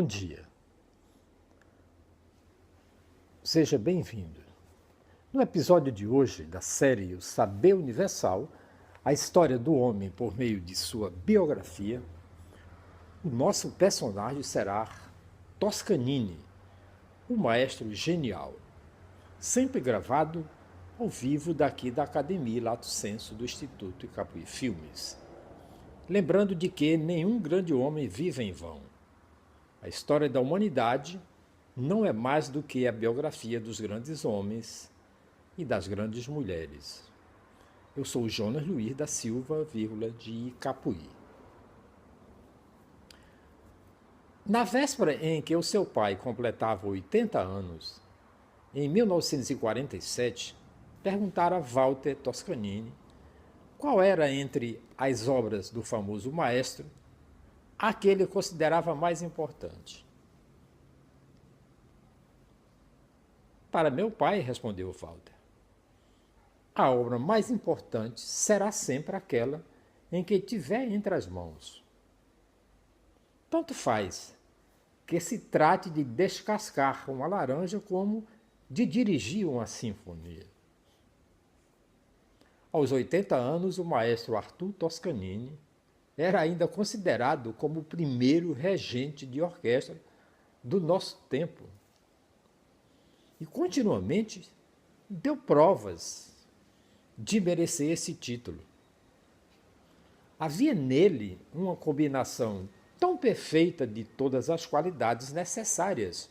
Bom dia. Seja bem-vindo. No episódio de hoje da série O Saber Universal, a história do homem por meio de sua biografia, o nosso personagem será Toscanini, o maestro genial, sempre gravado ao vivo daqui da Academia Lato Sensu do Instituto Icapuí Filmes. Lembrando de que nenhum grande homem vive em vão. A história da humanidade não é mais do que a biografia dos grandes homens e das grandes mulheres. Eu sou Jonas Luiz da Silva, de Icapuí. Na véspera em que o seu pai completava 80 anos, em 1947, perguntara a Walter Toscanini qual era entre as obras do famoso maestro a que ele considerava mais importante. Para meu pai, respondeu Walter, a obra mais importante será sempre aquela em que tiver entre as mãos. Tanto faz que se trate de descascar uma laranja como de dirigir uma sinfonia. Aos 80 anos, o maestro Arthur Toscanini era ainda considerado como o primeiro regente de orquestra do nosso tempo. E continuamente deu provas de merecer esse título. Havia nele uma combinação tão perfeita de todas as qualidades necessárias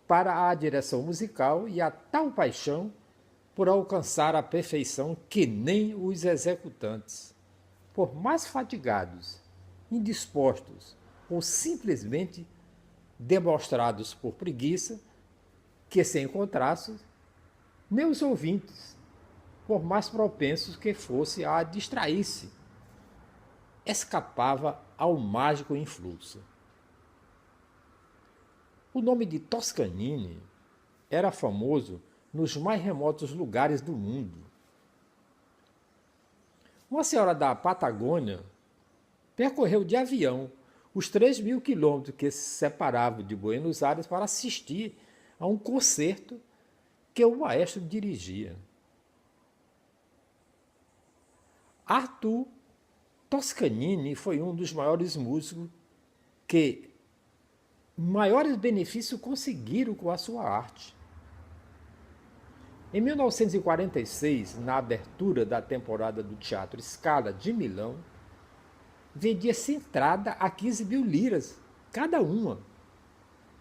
para a direção musical e a tal paixão por alcançar a perfeição que nem os executantes, por mais fatigados, indispostos ou simplesmente demonstrados por preguiça, que se encontrassem, nem os ouvintes, por mais propensos que fosse a distrair-se, escapava ao mágico influxo. O nome de Toscanini era famoso nos mais remotos lugares do mundo. Uma senhora da Patagônia percorreu de avião os 3.000 quilômetros que se separavam de Buenos Aires para assistir a um concerto que o maestro dirigia. Arthur Toscanini foi um dos maiores músicos que maiores benefícios conseguiram com a sua arte. Em 1946, na abertura da temporada do Teatro Scala de Milão, vendia-se entrada a 15.000 liras cada uma,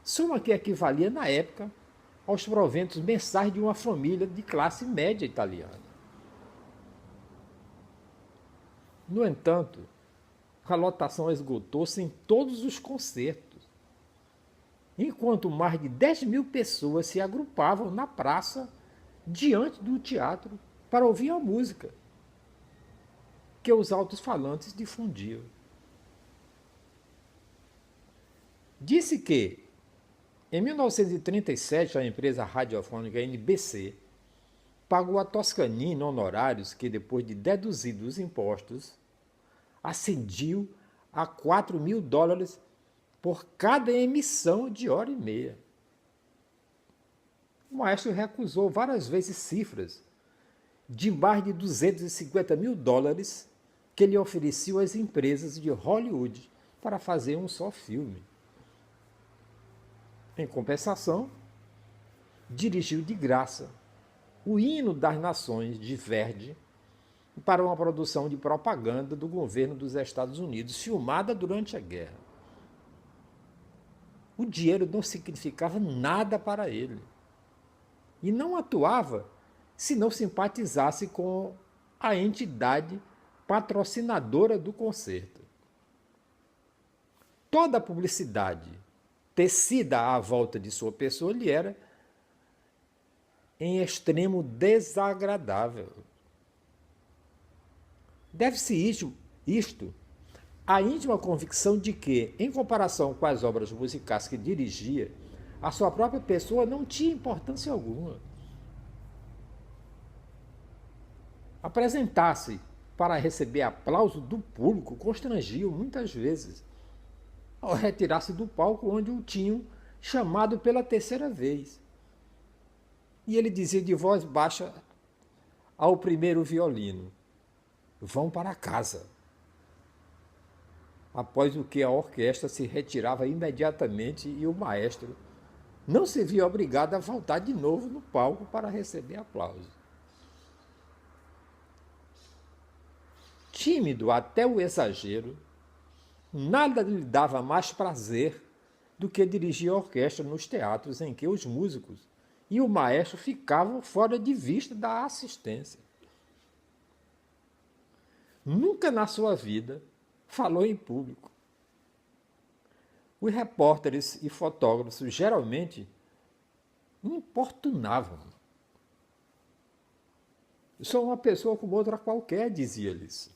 soma que equivalia na época aos proventos mensais de uma família de classe média italiana. No entanto, a lotação esgotou-se em todos os concertos, enquanto mais de 10.000 pessoas se agrupavam na praça diante do teatro para ouvir a música que os altos-falantes difundiam. Disse que, em 1937, a empresa radiofônica NBC pagou a Toscanini honorários que, depois de deduzidos os impostos, ascendiu a $4.000 por cada emissão de hora e meia. O maestro recusou várias vezes cifras de mais de $250.000 que lhe ofereciam as empresas de Hollywood para fazer um só filme. Em compensação, dirigiu de graça o Hino das Nações de Verdi para uma produção de propaganda do governo dos Estados Unidos, filmada durante a guerra. O dinheiro não significava nada para ele. E não atuava se não simpatizasse com a entidade patrocinadora do concerto. Toda a publicidade tecida à volta de sua pessoa lhe era em extremo desagradável. Deve-se isto à íntima convicção de que, em comparação com as obras musicais que dirigia, a sua própria pessoa não tinha importância alguma. Apresentar-se para receber aplauso do público constrangia-o muitas vezes. ao retirar-se do palco onde o tinham chamado pela terceira vez. E ele dizia de voz baixa ao primeiro violino: vão para casa. Após o que a orquestra se retirava imediatamente e o maestro não se via obrigado a voltar de novo no palco para receber aplausos. Tímido até o exagero, nada lhe dava mais prazer do que dirigir a orquestra nos teatros em que os músicos e o maestro ficavam fora de vista da assistência. Nunca na sua vida falou em público. Os repórteres e fotógrafos geralmente importunavam. Eu sou uma pessoa como outra qualquer, dizia-lhes.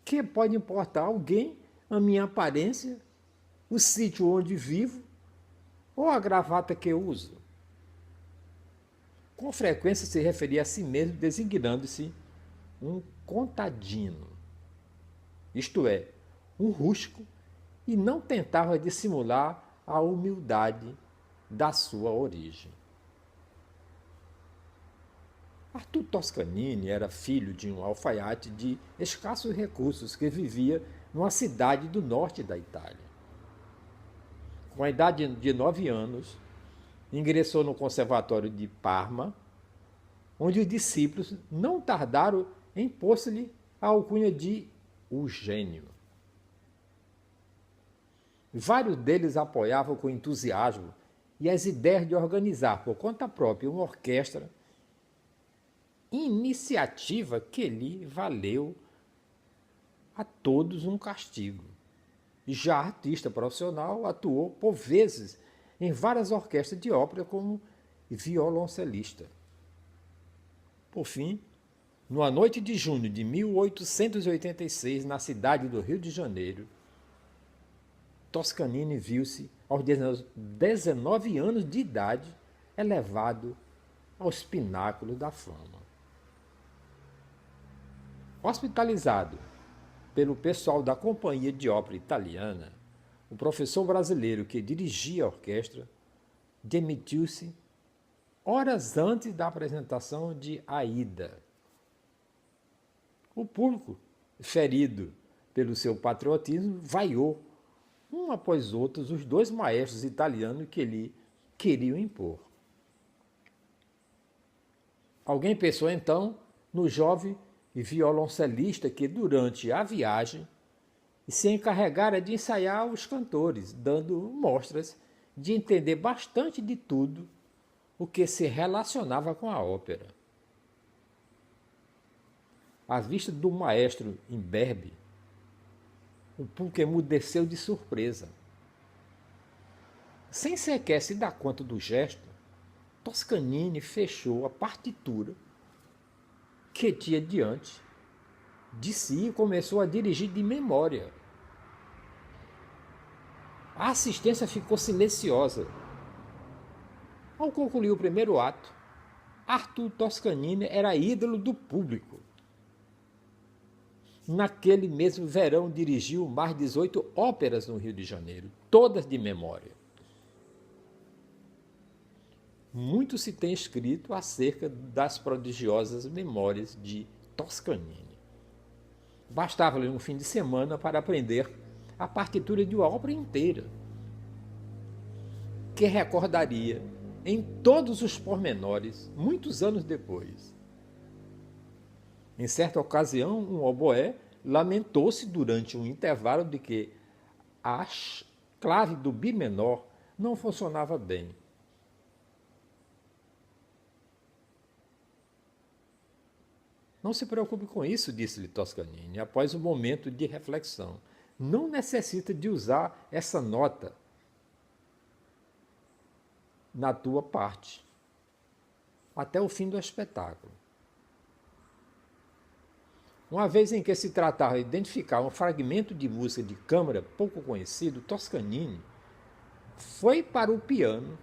Que pode importar a alguém a minha aparência, o sítio onde vivo ou a gravata que eu uso? Com frequência se referia a si mesmo designando-se um contadino, isto é, um rústico, e não tentava dissimular a humildade da sua origem. Arthur Toscanini era filho de um alfaiate de escassos recursos que vivia numa cidade do norte da Itália. Com a idade de 9 anos, ingressou no Conservatório de Parma, onde os discípulos não tardaram em pôr-lhe a alcunha de o gênio. Vários deles apoiavam com entusiasmo e as ideias de organizar por conta própria uma orquestra, iniciativa que lhe valeu a todos um castigo. Já artista profissional, atuou por vezes em várias orquestras de ópera como violoncelista. Por fim, numa noite de junho de 1886, na cidade do Rio de Janeiro, Toscanini viu-se, aos 19 anos de idade, elevado aos pináculos da fama. Hospitalizado pelo pessoal da Companhia de Ópera Italiana, o professor brasileiro que dirigia a orquestra demitiu-se horas antes da apresentação de Aida. O público, ferido pelo seu patriotismo, vaiou, um após outros, os dois maestros italianos que lhe queriam impor. Alguém pensou então no jovem violoncelista que, durante a viagem, se encarregara de ensaiar os cantores, dando mostras de entender bastante de tudo o que se relacionava com a ópera. À vista do maestro imberbe, o público emudeceu de surpresa. Sem sequer se dar conta do gesto, Toscanini fechou a partitura que tinha diante de si e começou a dirigir de memória. A assistência ficou silenciosa. Ao concluir o primeiro ato, Arthur Toscanini era ídolo do público. Naquele mesmo verão dirigiu mais 18 óperas no Rio de Janeiro, todas de memória. Muito se tem escrito acerca das prodigiosas memórias de Toscanini. Bastava-lhe um fim de semana para aprender a partitura de uma ópera inteira, que recordaria em todos os pormenores muitos anos depois. Em certa ocasião, um oboé lamentou-se durante um intervalo de que a clave do bi menor não funcionava bem. Não se preocupe com isso, disse-lhe Toscanini, após um momento de reflexão. Não necessita de usar essa nota na tua parte, até o fim do espetáculo. Uma vez em que se tratava de identificar um fragmento de música de câmara pouco conhecido, Toscanini foi para o piano,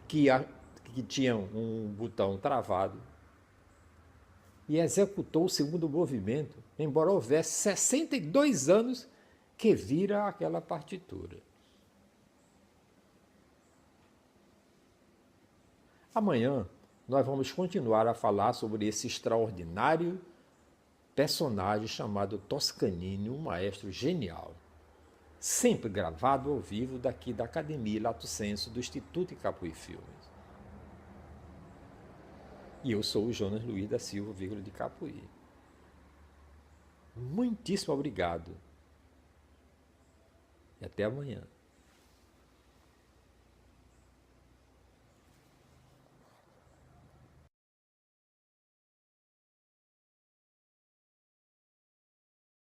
que tinha um botão travado, e executou o segundo movimento, embora houvesse 62 anos que vira aquela partitura. Amanhã nós vamos continuar a falar sobre esse extraordinário personagem chamado Toscanini, um maestro genial, sempre gravado ao vivo daqui da Academia Lato Senso do Instituto Capuí Filmes. E eu sou o Jonas Luiz da Silva, de Capuí. Muitíssimo obrigado e até amanhã.